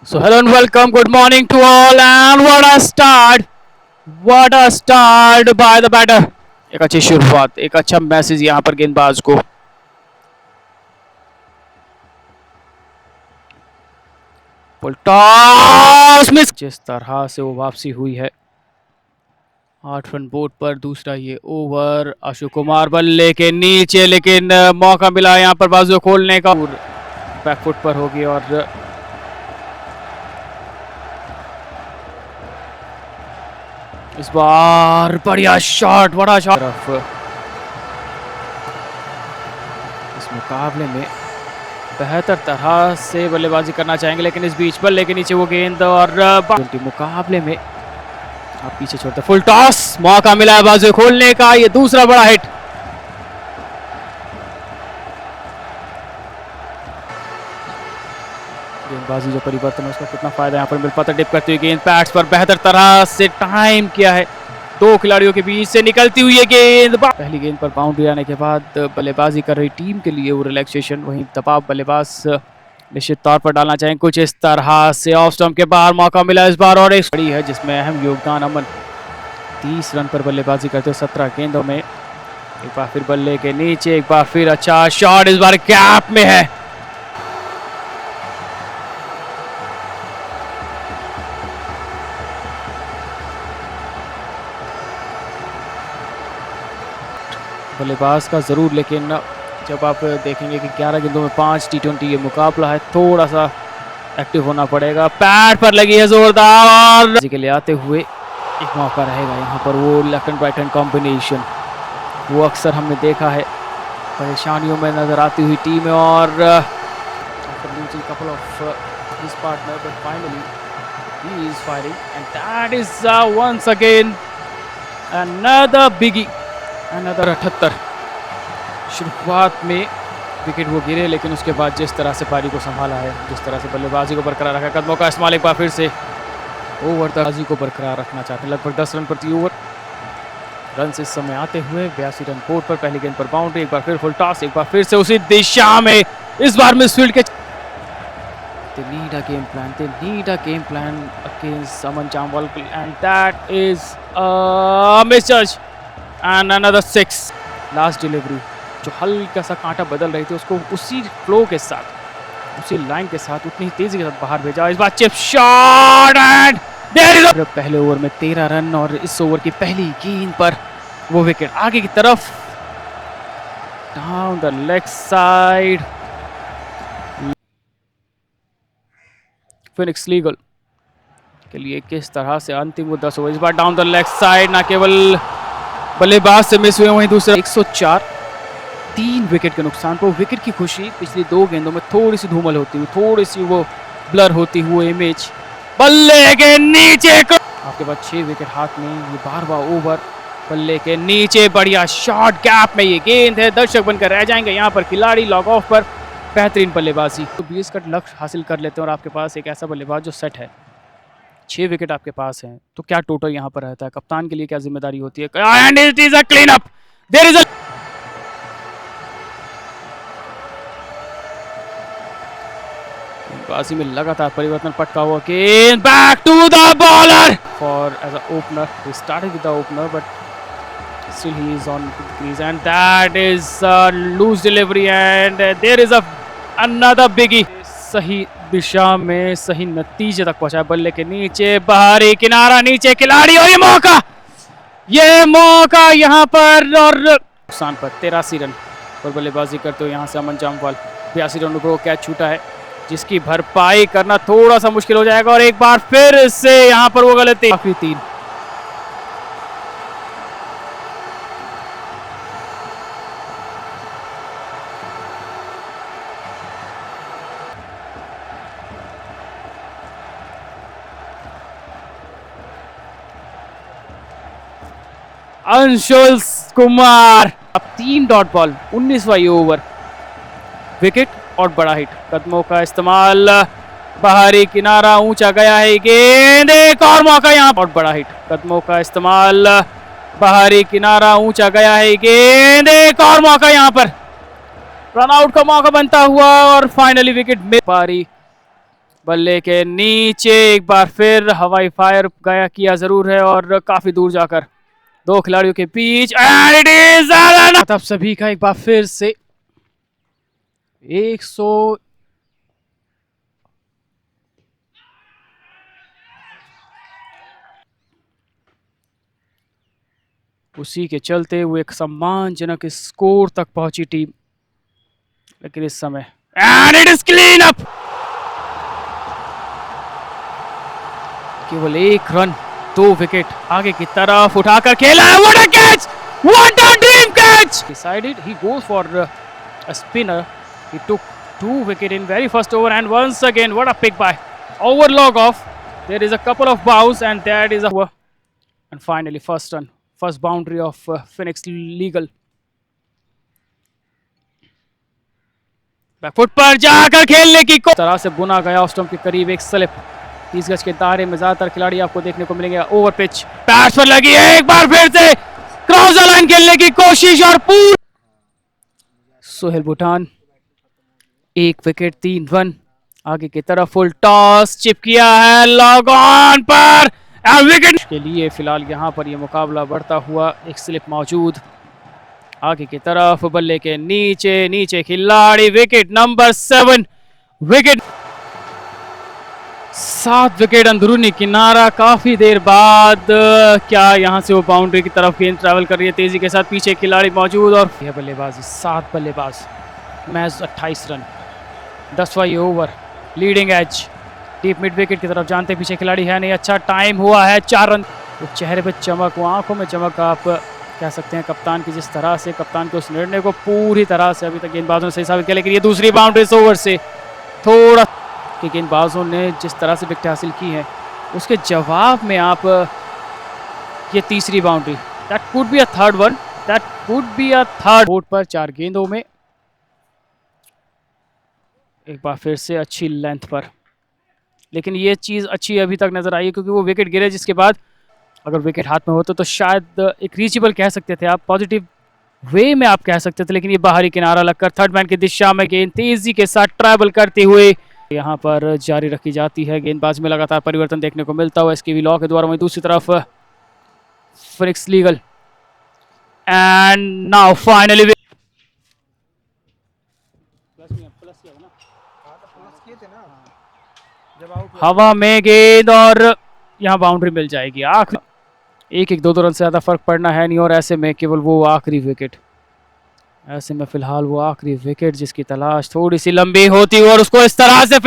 So hello and welcome, good morning to all, and what a start by the batter. एक अच्छी शुरुआत, एक अच्छा मैसेज यहाँ पर गेंदबाज को। Full toss miss. जिस तरह से वो वापसी हुई है 8 रन बोर्ड पर, दूसरा ये ओवर। अशोक कुमार बल्ले के नीचे, लेकिन मौका मिला यहाँ पर बाजू खोलने का। बैकफुट पर होगी और इस बार बढ़िया शॉट, बड़ा शॉट। इस मुकाबले में बेहतर तरह से बल्लेबाजी करना चाहेंगे, लेकिन इस बीच बल्ले के नीचे वो गेंद और मुकाबले में आप पीछे छोड़ते। फुल टॉस, मौका मिला है बाजू खोलने का, ये दूसरा बड़ा हिट। गेंदबाजी जो परिवर्तन है उसका कितना फायदा यहाँ पर मिल पाता। डिप करती हुई गेंद पैड्स पर बेहतर तरह से टाइम किया है। दो खिलाड़ियों के बीच से निकलती हुई है गेंद। पहली गेंद पर बाउंड्री आने के बाद बल्लेबाजी कर रही टीम के लिए वो रिलैक्सेशन, वहीं दबाव बल्लेबाज निश्चित तौर पर डालना चाहेंगे। कुछ इस तरह से ऑफ स्टंप के बाहर मौका मिला इस बार, और एक खड़ी है जिसमें अहम योगदान अमन। 30 रन पर बल्लेबाजी करते हुए 17 गेंदों में। एक बार फिर बल्ले के नीचे, एक बार फिर अच्छा शॉट, इस बार गैप में है। बल्लेबाज का ज़रूर, लेकिन जब आप देखेंगे कि 11 गेंदों में 5 T20 ये मुकाबला है, थोड़ा सा एक्टिव होना पड़ेगा। पैड पर लगी है जोरदार, और के लिए आते हुए एक मौका रहेगा यहाँ पर। वो left and right hand combination वो अक्सर हमने देखा है, परेशानियों में नजर आती हुई टीम, और couple of his partner, but finally he is firing and that is once again another biggie, another 78। शुरुआत में विकेट वो गिरे, लेकिन उसके बाद जिस तरह से पारी को संभाला है, जिस तरह से बल्लेबाजी को बरकरार रखा, कदमों का इस्तेमाल, एक बार फिर से ओवर बाजी को बरकरार रखना चाहते हैं। लगभग 10 रन प्रति ओवर रन इस समय आते हुए 82 रन बोर्ड पर। पहली गेंद पर बाउंड्री, एक बार फिर फुल टॉस, एक बार फिर से उसी दिशा में, इस बार मिसफील्ड के। They need a game plan. They need a game plan against Aman Jamwal, and that is a misjudge. And another 6. Last delivery जो हल्का सा कांटा बदल रही थी, उसको उसी फ्लो के साथ, उसी लाइन के साथ, उतनी तेजी के साथ बाहर भेजा। इस बार चिप शॉट एंड पहले ओवर में 13 रन, और इस ओवर की पहली गेंद पर वो विकेट आगे की तरफ, down the leg side. Phoenix legal के लिए किस तरह से अंतिम वो 10 ओवर, इस बार डाउन द लेग साइड, ना केवल बल्लेबाज से मिस हुए, वहीं दूसरा 104, 3 विकेट के नुकसान पर। विकेट की खुशी पिछली 2 गेंदों में थोड़ी सी धूमल होती हुई, थोड़ी सी वो ब्लर होती हुई इमेज। बल्ले के नीचे आपके पास 6 विकेट हाथ में, ये 12वां ओवर। बल्ले के नीचे बढ़िया शॉट, गैप में ये गेंद है। दर्शक बनकर रह जाएंगे यहाँ पर खिलाड़ी लॉग ऑफ पर। बेहतरीन बल्लेबाजी, तो 20 का लक्ष्य हासिल कर लेते हैं, और आपके पास एक ऐसा बल्लेबाज जो सेट है। 6 विकेट आपके पास हैं, तो क्या टोटल यहाँ पर रहता है? कप्तान के लिए क्या जिम्मेदारी होती है? And it is a clean up, there is a बाजी में लगातार परिवर्तन पटका हुआ गेंद, back to the bowler for as a opener. He started with the opener, but still he is on crease, and that is a loose delivery, and there is another biggie. सही दिशा में सही नतीजे तक पहुंचा। बल्ले के नीचे, बाहरी किनारा, नीचे खिलाड़ी, और ये मौका यहाँ पर, और नुकसान पर 83 रन पर बल्लेबाजी करते हो यहाँ से अमन जामवाल। 82 रनों पर कैच छूटा है, जिसकी भरपाई करना थोड़ा सा मुश्किल हो जाएगा। और एक बार फिर से यहाँ पर वो गलती, आखिरी 3। अंशुल कुमार, अब 3 डॉट बॉल, 19वां ओवर, विकेट और बड़ा हिट। कदमों का इस्तेमाल, बाहरी किनारा, ऊंचा गया है गेंद, एक और मौका यहाँ पर, बड़ा हिट। कदमों का इस्तेमाल, बाहरी किनारा, ऊंचा गया है गेंद, एक और मौका यहाँ पर, रन आउट का मौका बनता हुआ, और फाइनली विकेट मिल पारी। बल्ले के नीचे एक बार फिर हवाई फायर गया किया जरूर है और काफी दूर जाकर दो खिलाड़ियों के बीच एंड इट इज तब सभी का एक बार फिर से 100 उसी के चलते वो एक सम्मानजनक स्कोर तक पहुंची टीम, लेकिन इस समय and it is clean up, केवल एक रन 2 विकेट आगे की तरफ उठाकर खेला है। What a catch, what a dream catch, decided he goes for a spinner, he took 2 wicket in very first over and once again what a pick by over log off, there is a couple of bows and that is a and finally first run, first boundary of Phoenix Legal, back foot पर जाकर खेलने की तरह से बुना गया उस stump के करीब एक स्लिप, 30 गज के दायरे में ज्यादातर खिलाड़ी आपको देखने को मिलेंगे। ओवर पिच पैड्स पर लगी है, एक बार फिर से क्रॉस द लाइन खेलने की कोशिश और पूरी सोहेल भूटान 1 विकेट 3 रन आगे की तरफ, फुल टॉस चिप किया है लॉग ऑन पर विकेट के लिए। फिलहाल यहां पर यह मुकाबला बढ़ता हुआ, एक स्लिप मौजूद आगे की तरफ, बल्ले के नीचे खिलाड़ी, विकेट नंबर 7 विकेट 7 विकेट अंदरूनी किनारा, काफी देर बाद क्या यहां से वो बाउंड्री की तरफ गेंद ट्रैवल कर रही है तेजी के साथ, पीछे खिलाड़ी मौजूद और यह बल्लेबाजी 7 बल्लेबाज, मैच 28 रन, 10वां ये over, leading edge deep mid wicket की तरफ जानते पीछे खिलाड़ी है नहीं, अच्छा टाइम हुआ है 4 रन, तो चेहरे पे चमक, वो आंखों में चमक आप कह सकते हैं कप्तान की, जिस तरह से कप्तान के उस निर्णय को पूरी तरह से अभी तक गेंदबाजों ने सही साबित किया, लेकिन ये दूसरी बाउंड्री इस ओवर से थोड़ा कि गेंदबाजों ने जिस तरह से विकेट हासिल की है उसके जवाब में आप ये तीसरी boundary, that could be a third one, that could be a third, board पर 4 गेंदों में एक बार फिर से अच्छी लेंथ पर, लेकिन ये चीज़ अच्छी अभी तक नजर आई है क्योंकि वो विकेट गिरे जिसके बाद अगर विकेट हाथ में होता तो शायद एक रीचेबल कह सकते थे आप, पॉजिटिव वे में आप कह सकते थे, लेकिन ये बाहरी किनारा लगकर थर्ड मैन की दिशा में गेंद तेजी के साथ ट्रैवल करते हुए यहाँ पर जारी रखी जाती है। गेंदबाज में लगातार परिवर्तन देखने को मिलता हुआ SKV लॉ के द्वारा, वहीं दूसरी तरफ Phoenix legal and now finally हवा में गेंद और यहाँ बाउंड्री मिल जाएगी। आखिरी 1-2 रन से ज़्यादा फर्क पड़ना है नहीं और ऐसे में केवल वो आखिरी विकेट, ऐसे में फिलहाल वो आखिरी विकेट जिसकी तलाश थोड़ी सी लंबी होती और उसको इस तरह से